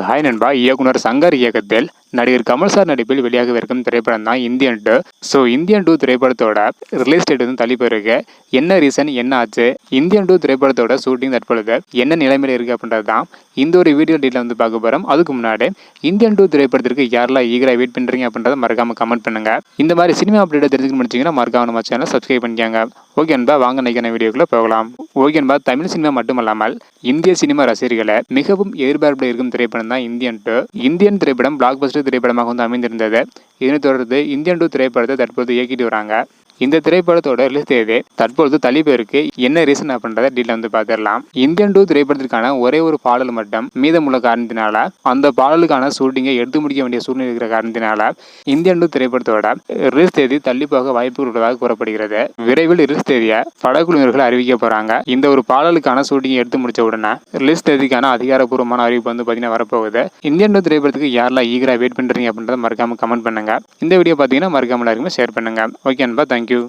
Hi நண்பா. இயக்குனர் சங்கர் இயக்கத்தில் நடிகர் கமல் சார் நடிப்பில் வெளியாகவிருக்கும் திரைப்படம் தான் இந்தியன் 2. இந்தியன் 2 திரைப்படத்தோட ரிலீஸ் டேட் வந்து தள்ளி போயிருக்கு. என்ன ரீசன், என்ன ஆச்சு, இந்தியன் 2 திரைப்படத்தோட ஷூட்டிங் தற்பொழுது என்ன நிலைமையில இருக்கு அப்படின்றது தான் இந்த ஒரு வீடியோ டீட்டெயில் வந்து பார்க்க போகிறோம். அதுக்கு முன்னாடி இந்தியன் 2 திரைப்படத்திற்கு யாரெல்லாம் ஈகராக வெயிட் பண்ணுறீங்க அப்படின்றத மறக்காம கமெண்ட் பண்ணுங்க. இந்த மாதிரி சினிமா அப்டேட்டை தெரிஞ்சுக்க முடிச்சிங்கன்னா மறக்காம நம்ம சேனலை சப்ஸ்கிரைப் பண்ணிக்காங்க. ஓகே நண்பா, வாங்க நினைக்கிற வீடியோக்குள்ள போகலாம். ஓகே நண்பா, தமிழ் சினிமா மட்டுமல்லாமல் இந்திய சினிமா ரசிகர்களை மிகவும் எதிர்பார்ப்பில் இருக்கும் திரைப்படம் தான் இந்தியன் 2. இந்தியன் திரைப்படம் பிளாக் பஸ்டர் திரைப்படமாக வந்து அமைந்திருந்தது. இதனைத் தொடர்ந்து இந்தியன் 2 திரைப்படத்தை தற்போது இயக்கிட்டு வராங்க. இந்த திரைப்படத்தோட ரிலீஸ் தேதி தற்பொழுது தள்ளி போயிருக்கு. என்ன ரீசன் அப்படின்றத டீட்டெயில் வந்து பார்த்துடலாம். இந்தியன் 2 திரைப்படத்திற்கான ஒரே ஒரு பாடல் மட்டும் மீதமுள்ள காரணத்தினால அந்த பாடலுக்கான ஷூட்டிங்கை எடுத்து முடிக்க வேண்டிய சூழ்நிலை இருக்கிற காரணத்தினால இந்தியன் 2 திரைப்படத்தோட ரிலீஸ் தேதி தள்ளி போக வாய்ப்பு உள்ளதாக கூறப்படுகிறது. விரைவில் ரிலீஸ் தேதியை படக்குழுவினர்கள் அறிவிக்க போறாங்க. இந்த ஒரு பாடலுக்கான ஷூட்டிங்கை எடுத்து முடிச்ச உடனே ரிலீஸ் தேதிக்கான அதிகாரப்பூர்வமான அறிவிப்பு வந்து பார்த்தீங்கன்னா வரப்போகுது. இந்தியன் 2 திரைப்படத்துக்கு யாரெல்லாம் ஈகரா வெயிட் பண்றீங்க அப்படின்றத மறக்காம கமெண்ட் பண்ணுங்க. இந்த வீடியோ பார்த்தீங்கன்னா மறக்காம எல்லாருக்குமே ஷேர் பண்ணுங்க. ஓகே நண்பா, தேங்க்யூ.